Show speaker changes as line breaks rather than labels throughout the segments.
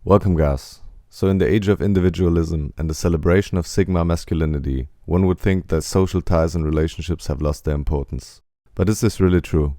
Welcome, guys. So in the age of individualism and the celebration of Sigma masculinity, one would think that social ties and relationships have lost their importance. But is this really true?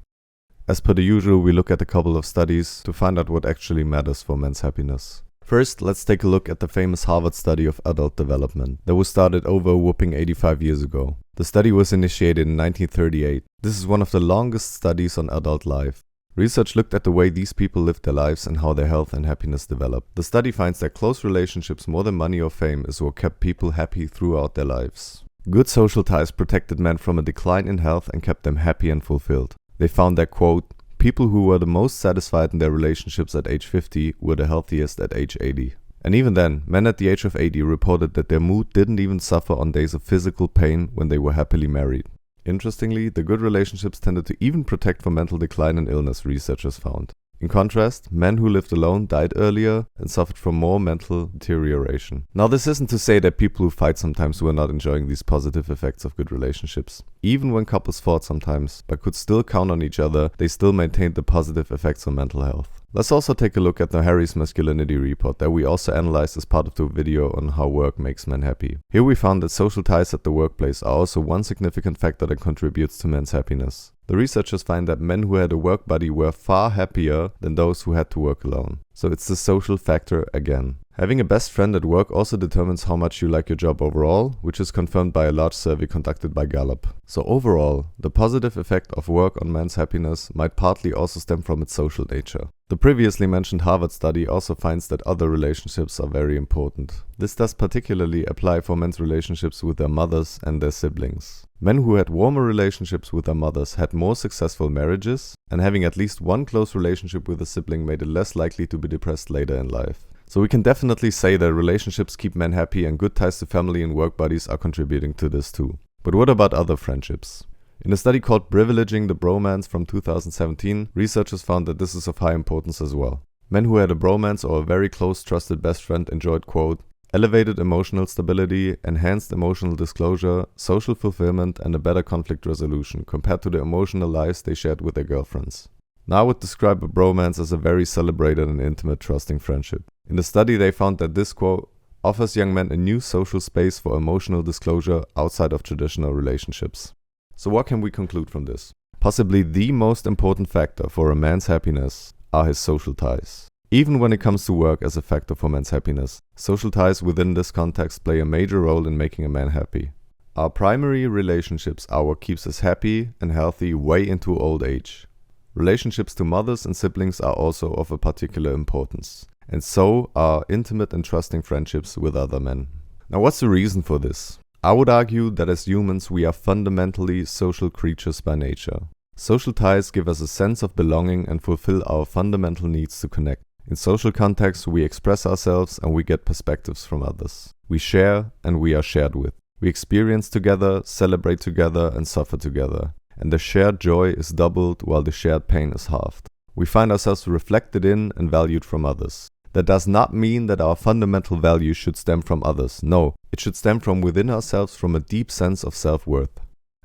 As per the usual, we look at a couple of studies to find out what actually matters for men's happiness. First, let's take a look at the famous Harvard study of adult development that was started over a whopping 85 years ago. The study was initiated in 1938. This is one of the longest studies on adult life. Research looked at the way these people lived their lives and how their health and happiness developed. The study finds that close relationships more than money or fame is what kept people happy throughout their lives. Good social ties protected men from a decline in health and kept them happy and fulfilled. They found that, quote, people who were the most satisfied in their relationships at age 50 were the healthiest at age 80. And even then, men at the age of 80 reported that their mood didn't even suffer on days of physical pain when they were happily married. Interestingly, the good relationships tended to even protect from mental decline and illness, researchers found. In contrast, men who lived alone died earlier and suffered from more mental deterioration. Now, this isn't to say that people who fight sometimes were not enjoying these positive effects of good relationships. Even when couples fought sometimes, but could still count on each other, they still maintained the positive effects on mental health. Let's also take a look at the Harry's Masculinity Report that we also analyzed as part of the video on how work makes men happy. Here we found that social ties at the workplace are also one significant factor that contributes to men's happiness. The researchers find that men who had a work buddy were far happier than those who had to work alone. So it's the social factor again. Having a best friend at work also determines how much you like your job overall, which is confirmed by a large survey conducted by Gallup. So overall, the positive effect of work on men's happiness might partly also stem from its social nature. The previously mentioned Harvard study also finds that other relationships are very important. This does particularly apply for men's relationships with their mothers and their siblings. Men who had warmer relationships with their mothers had more successful marriages, and having at least one close relationship with a sibling made it less likely to be depressed later in life. So we can definitely say that relationships keep men happy and good ties to family and work buddies are contributing to this too. But what about other friendships? In a study called Privileging the Bromance from 2017, researchers found that this is of high importance as well. Men who had a bromance or a very close trusted best friend enjoyed, quote, elevated emotional stability, enhanced emotional disclosure, social fulfillment, and a better conflict resolution compared to the emotional lives they shared with their girlfriends. Now I would describe a bromance as a very celebrated and intimate trusting friendship. In the study they found that this, quote, offers young men a new social space for emotional disclosure outside of traditional relationships. So what can we conclude from this? Possibly the most important factor for a man's happiness are his social ties. Even when it comes to work as a factor for men's happiness, social ties within this context play a major role in making a man happy. Our primary relationships are what keeps us happy and healthy way into old age. Relationships to mothers and siblings are also of a particular importance, and so are intimate and trusting friendships with other men. Now, what's the reason for this? I would argue that as humans we are fundamentally social creatures by nature. Social ties give us a sense of belonging and fulfill our fundamental needs to connect. In social contexts we express ourselves and we get perspectives from others. We share and we are shared with. We experience together, celebrate together, and suffer together. And the shared joy is doubled while the shared pain is halved. We find ourselves reflected in and valued from others. That does not mean that our fundamental value should stem from others. No, it should stem from within ourselves, from a deep sense of self-worth.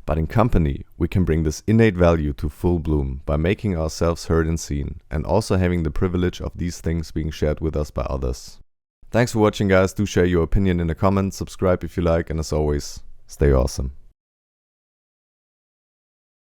But in company, we can bring this innate value to full bloom by making ourselves heard and seen, and also having the privilege of these things being shared with us by others. Thanks for watching, guys. Do share your opinion in the comments, subscribe if you like, and as always, stay awesome.